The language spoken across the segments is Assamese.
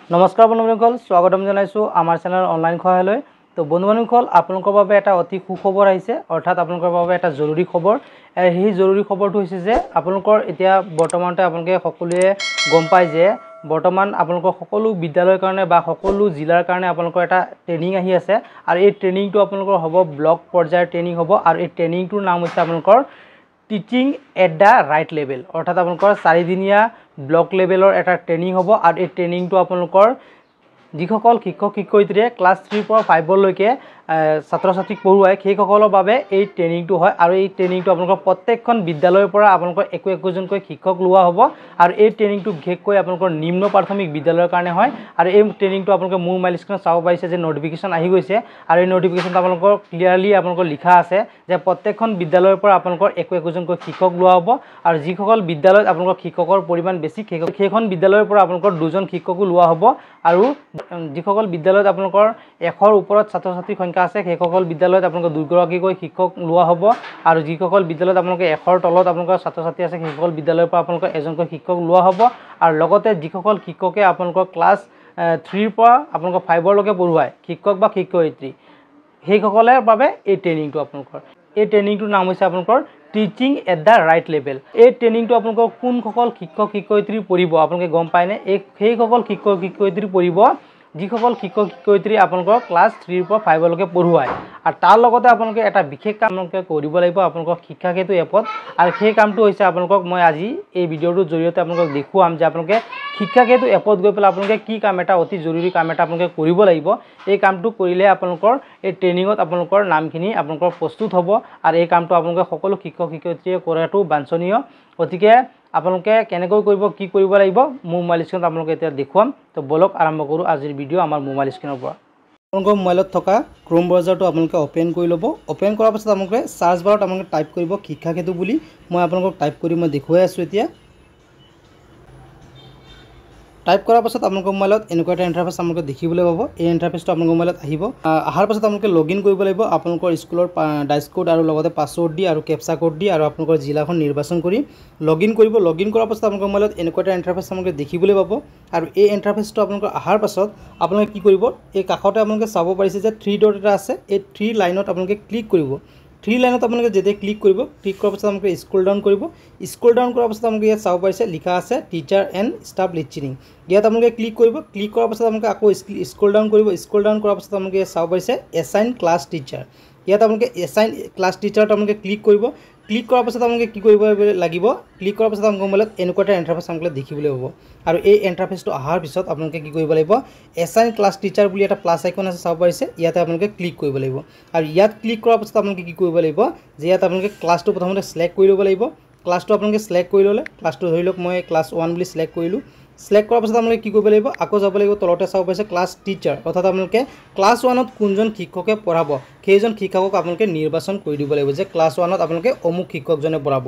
নমস্কাৰ বন্ধুসকল, স্বাগতম জনাইছো আমাৰ চেনেল অনলাইন সহায়লৈ। তো বন্ধুসকল, আপোনালোকৰ বাবে এটা অতি সুখবৰ আহিছে, অৰ্থাৎ আপোনালোকৰ বাবে এটা জৰুৰী খবৰ। এই জৰুৰী খবৰটো হৈছে যে আপোনালোকৰ এতিয়া বৰ্তমানতে আপোনালোকে সকলোৱে গম পায় যে বৰ্তমান আপোনালোকৰ সকলো বিদ্যালয়ৰ কাৰণে বা সকলো জিলাৰ কাৰণে আপোনালোকৰ এটা ট্ৰেইনিং আহি আছে, আৰু এই ট্ৰেইনিংটো আপোনালোকৰ হ'ব ব্লক পৰ্যায়ৰ ট্ৰেইনিং হ'ব, আৰু এই ট্ৰেইনিংটোৰ নাম হৈছে আপোনালোকৰ teaching at the right level, অৰ্থাৎ আপোনালোকৰ 4 দিনীয়া ব্লক লেভেলৰ এটা ট্ৰেইনিং হ'ব। আৰু এই ট্ৰেইনিংটো আপোনালোকৰ যিসকল শিক্ষক শিক্ষয়িত্ৰীয়ে ক্লাছ 3 পৰা 5 লৈকে ছাত্ৰ ছাত্ৰীক পঢ়ুৱায় সেইসকলৰ বাবে এই ট্ৰেইনিংটো হয়। আৰু এই ট্ৰেইনিংটো আপোনালোকৰ প্ৰত্যেকখন বিদ্যালয়ৰ পৰা আপোনালোকৰ একোজনকৈ শিক্ষক লোৱা হ'ব, আৰু এই ট্ৰেইনিংটো বিশেষকৈ আপোনালোকৰ নিম্ন প্ৰাথমিক বিদ্যালয়ৰ কাৰণে হয়। আৰু এই ট্ৰেইনিংটো আপোনালোকে মোৰ মোবাইল স্ক্ৰীনত চাব পাৰিছে যে নটিফিকেশ্যন আহি গৈছে, আৰু এই নটিফিকেশ্যনটো আপোনালোকৰ ক্লিয়াৰলি আপোনালোকৰ লিখা আছে যে প্ৰত্যেকখন বিদ্যালয়ৰ পৰা আপোনালোকৰ একোজনকৈ শিক্ষক লোৱা হ'ব, আৰু যিসকল বিদ্যালয়ত আপোনালোকৰ শিক্ষকৰ পৰিমাণ বেছি সেইখন বিদ্যালয়ৰ পৰা আপোনালোকৰ 2জন শিক্ষকো লোৱা হ'ব। আৰু যিসকল বিদ্যালয়ত আপোনালোকৰ 100ৰ ওপৰত ছাত্ৰ ছাত্ৰীৰ সংখ্যা আছে সেইসকল বিদ্যালয়ত আপোনালোকৰ 2গৰাকীকৈ শিক্ষক লোৱা হ'ব, আৰু যিসকল বিদ্যালয়ত আপোনালোকে 100ৰ তলত আপোনালোকৰ ছাত্ৰ ছাত্ৰী আছে সেইসকল বিদ্যালয়ৰ পৰা আপোনালোকৰ এজনকৈ শিক্ষক লোৱা হ'ব। আৰু লগতে যিসকল শিক্ষকে আপোনালোকৰ ক্লাছ 3ৰ পৰা আপোনালোকৰ 5 লৈকে পঢ়ুৱায় শিক্ষক বা শিক্ষয়িত্ৰী সেইসকলৰ বাবে এই ট্ৰেইনিংটো আপোনালোকৰ এই ট্ৰেইনিংটোৰ নাম হৈছে আপোনালোকৰ teaching at the right level. এই ট্ৰেইনিংটো আপোনালোকৰ কোনসকল শিক্ষক শিক্ষয়িত্ৰী পঢ়িব আপোনালোকে গম পায়নে? সেইসকল শিক্ষক শিক্ষয়িত্ৰী পঢ়িব যিসকল শিক্ষক শিক্ষয়িত্ৰী আপোনালোকৰ ক্লাছ 3ৰ পৰা 5 লৈকে পঢ়ুৱায়। আৰু তাৰ লগতে আপোনালোকে এটা বিশেষ কাম আপোনালোকে কৰিব লাগিব আপোনালোকৰ শিক্ষা সেতু এপত, আৰু সেই কামটো হৈছে আপোনালোকক মই আজি এই ভিডিঅ'টোৰ জৰিয়তে আপোনালোকক দেখুৱাম যে আপোনালোকে শিক্ষা সেতু এপত গৈ পেলাই আপোনালোকে কি কাম এটা অতি জৰুৰী কাম এটা আপোনালোকে কৰিব লাগিব। এই কামটো কৰিলে আপোনালোকৰ এই ট্ৰেইনিঙত আপোনালোকৰ নামখিনি আপোনালোকৰ প্ৰস্তুত হ'ব, আৰু এই কামটো আপোনালোকে সকলো শিক্ষক শিক্ষয়িত্ৰীয়ে কৰাটো বাঞ্ছনীয়। গতিকে আপোনালোকে কেনেকৈ কৰিব কি কৰিব লাগিব মোৰ মোবাইল স্ক্ৰীনত আপোনালোকে এতিয়া দেখুৱাম। তো বলক আৰম্ভ কৰোঁ আজিৰ ভিডিঅ' আমাৰ মোবাইল স্ক্ৰীনৰ পৰা। আপোনালোকৰ মোবাইলত থকা ক্ৰোম ব্ৰাউজাৰটো আপোনালোকে অ'পেন কৰি ল'ব। অ'পেন কৰাৰ পাছত আপোনালোকে চাৰ্চ বাৰত আপোনালোকে টাইপ কৰিব শিক্ষা সেতু বুলি। মই আপোনালোকক টাইপ কৰি মই দেখুৱাই আছোঁ। এতিয়া টাইপ কৰাৰ পাছত আপোনালোকৰ মোবাইলত এনেকুৱা এটা ইণ্টাৰফেচ আপোনালোকে দেখিবলৈ পাব। এই ইণ্টাৰফেচটো আপোনালোকৰ মোবাইলত আহিব। অহাৰ পাছত আপোনালোকে লগইন কৰিব লাগিব আপোনালোকৰ স্কুলৰ ডাইচ কোড আৰু লগতে পাছৱৰ্ড দি আৰু কেপচা কোড দি আৰু আপোনালোকৰ জিলাখন নিৰ্বাচন কৰি লগইন কৰিব। লগইন কৰাৰ পাছত আপোনালোকৰ মোবাইলত এনেকুৱা এটা ইণ্টাৰফেচ আপোনালোকে দেখিবলৈ পাব। আৰু এই ইণ্টাৰফেচটো আপোনালোকৰ অহাৰ পাছত আপোনালোকে কি কৰিব, এই কাষতে আপোনালোকে চাব পাৰিছে যে 3 ডট এটা আছে। এই 3 লাইনত আপোনালোকে ক্লিক কৰিব। 3 লাইনত আপোনালোকে যেতিয়া ক্লিক কৰিব, ক্লিক কৰাৰ পাছত আপোনালোকে স্ক্ৰল ডাউন কৰিব। স্ক্ৰল ডাউন কৰাৰ পাছত আপোনালোকে ইয়াত চাব পাৰিছে লিখা আছে টিচাৰ এণ্ড ষ্টাফ লিচিনিং। ইয়াত আপোনালোকে ক্লিক কৰিব। ক্লিক কৰাৰ পাছত আপোনালোকে আকৌ স্ক্ৰল ডাউন কৰিব। স্ক্ৰল ডাউন কৰাৰ পাছত আপোনালোকে ইয়াত চাব পাৰিছে এছাইন ক্লাছ টিচাৰ। ইয়াত আপোনালোকে এছাইন ক্লাছ টিচাৰত আপোনালোকে ক্লিক কৰিব। ক্লিক কৰাৰ পাছত আপোনালোকে কি কৰিব লাগিব, ক্লিক কৰাৰ পাছত আপোনালোকৰ মোবাইলত এনেকুৱা এটা ইণ্টাৰফেচ আপোনালোকে দেখিবলৈ পাব। আৰু এই ইণ্টাৰফেচটো অহাৰ পিছত আপোনালোকে কি কৰিব লাগিব, এছাইন ক্লাছ টিচাৰ বুলি এটা প্লাছ আইকন আছে চাব পাৰিছে, ইয়াতে আপোনালোকে ক্লিক কৰিব লাগিব। আৰু ইয়াত ক্লিক কৰাৰ পাছত আপোনালোকে কি কৰিব লাগিব যে ইয়াত আপোনালোকে ক্লাছটো প্ৰথমতে ছিলেক্ট কৰি ল'ব লাগিব। ক্লাছটো আপোনালোকে ছিলেক্ট কৰি ল'লে, ক্লাছটো ধৰি লওক মই ক্লাছ 1 বুলি ছিলেক্ট কৰিলোঁ। ছিলেক্ট কৰাৰ পাছত আপোনালোকে কি কৰিব লাগিব, আকৌ যাব লাগিব তলতে চাব পাৰিছে ক্লাছ টিচাৰ, অৰ্থাৎ আপোনালোকে ক্লাছ 1ত কোনজন শিক্ষকে পঢ়াব সেইজন শিক্ষকক আপোনালোকে নিৰ্বাচন কৰি দিব লাগিব যে ক্লাছ 1ত আপোনালোকে অমুক শিক্ষকজনে পঢ়াব,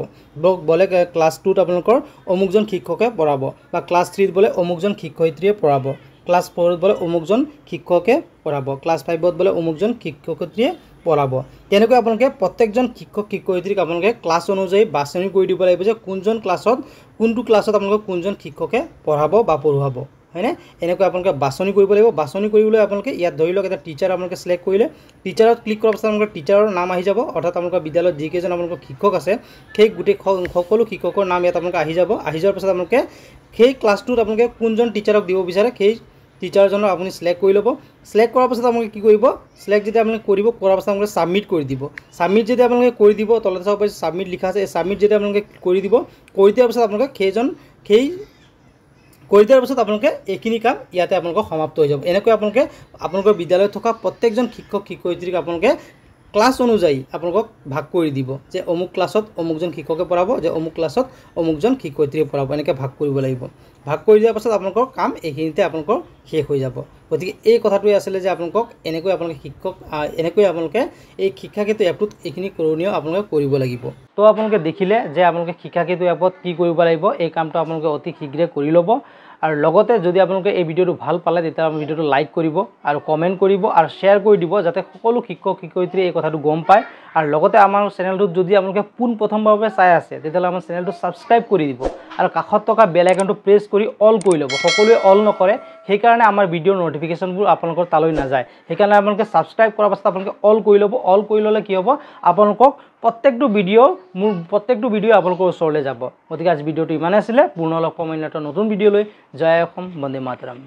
বোলে ক্লাছ 2ত আপোনালোকৰ অমুকজন শিক্ষকে পঢ়াব, বা ক্লাছ 3ত বোলে অমুকজন শিক্ষয়িত্ৰীয়ে পঢ়াব, ক্লাছ 4ত বোলে অমুকজন শিক্ষকে পঢ়াব, ক্লাছ 5ত বোলে অমুকজন শিক্ষয়িত্ৰীয়ে পঢ়াব। তেনেকৈ আপোনালোকে প্ৰত্যেকজন শিক্ষক শিক্ষয়িত্ৰীক আপোনালোকে ক্লাছ অনুযায়ী বাছনি কৰি দিব লাগিব যে কোনটো ক্লাছত আপোনালোকে কোনজন শিক্ষকে পঢ়াব বা পঢ়ুৱাব, হয়নে? এনেকৈ আপোনালোকে বাছনি কৰিব লাগিব। বাছনি কৰিবলৈ আপোনালোকে ইয়াত ধৰি লওক এটা টিচাৰ আপোনালোকে ছিলেক্ট কৰিলে। টিচাৰত ক্লিক কৰাৰ পাছত আপোনালোকৰ টিচাৰৰ নাম আহি যাব, অৰ্থাৎ আপোনালোকৰ বিদ্যালয়ত যিকেইজন আপোনালোকৰ শিক্ষক আছে সেই গোটেই সকলো শিক্ষকৰ নাম ইয়াত আপোনালোকে আহি যাব। আহি যোৱাৰ পাছত আপোনালোকে সেই ক্লাছটোত আপোনালোকে কোনজন টিচাৰক দিব বিচাৰে সেই টিচাৰজনক আপুনি ছিলেক্ট কৰি ল'ব। ছিলেক্ট কৰাৰ পাছত আপোনালোকে কি কৰিব, ছিলেক্ট যেতিয়া আপোনালোকে কৰিব, কৰাৰ পাছত আপোনালোকে ছাবমিট কৰি দিব। ছাবমিট যেতিয়া আপোনালোকে কৰি দিব, তলতে চাব পাৰিছে ছাবমিট লিখা আছে, এই ছাবমিট যেতিয়া আপোনালোকে কৰি দিব, কৰি দিয়াৰ পাছত আপোনালোকে কৰি দিয়াৰ পাছত আপোনালোকে এইখিনি কাম ইয়াতে আপোনালোকৰ সমাপ্ত হৈ যাব। এনেকৈ আপোনালোকৰ বিদ্যালয়ত থকা প্ৰত্যেকজন শিক্ষক শিক্ষয়িত্ৰীক আপোনালোকে ক্লাছ অনুযায়ী আপোনালোকক ভাগ কৰি দিব যে অমুক ক্লাছত অমুকজন শিক্ষকে পঢ়াব, যে অমুক ক্লাছত অমুকজন শিক্ষয়িত্ৰীয়ে পঢ়াব, এনেকৈ ভাগ কৰিব লাগিব। ভাগ কৰি দিয়াৰ পাছত আপোনালোকৰ কাম এইখিনিতে আপোনালোকৰ শেষ হৈ যাব। গতিকে এই কথাটোৱে আছিলে যে আপোনালোকক এনেকৈ আপোনালোকে এই শিক্ষা সেতু এপটোত এইখিনি কৰণীয় আপোনালোকে কৰিব লাগিব। তো আপোনালোকে দেখিলে যে আপোনালোকে শিক্ষা সেতু এপত কি কৰিব লাগিব, এই কামটো আপোনালোকে অতি শীঘ্ৰে কৰি ল'ব। আৰু লগতে যদি আপোনালোকে এই ভিডিঅ'টো ভাল পালে তেতিয়া ভিডিঅ'টো লাইক কৰিব আৰু কমেণ্ট কৰিব আৰু শ্বেয়াৰ কৰি দিব যাতে সকলো শিক্ষক শিক্ষয়িত্ৰীয়ে এই কথাটো গম পায়। আৰু লগতে আমাৰ চেনেলটোত যদি আপোনালোকে পোনপ্ৰথমবাৰৰ বাবে চাই আছে তেতিয়াহ'লে আমাৰ চেনেলটো ছাবস্ক্ৰাইব কৰি দিব আৰু কাষত থকা বেল আইকনটো প্ৰেছ কৰি অল কৰি ল'ব। সকলোৱে অল নকৰে, সেইকাৰণে আমাৰ ভিডিঅ'ৰ ন'টিফিকেশ্যনবোৰ আপোনালোকৰ তালৈ নাযায় সেইকাৰণে আপোনালোকে ছাবস্ক্ৰাইব কৰাৰ পাছত আপোনালোকে অল কৰি ল'ব অল কৰি ল'লে কি হ'ব আপোনালোকক প্ৰত্যেকটো ভিডিঅ' আপোনালোকৰ ওচৰলৈ যাব গতিকে আজি ভিডিঅ'টো ইমানেই আছিলে পুনৰ লগ পাম অন্য এটা নতুন ভিডিঅ' লৈ জয় অসম বন্দে মাতৰম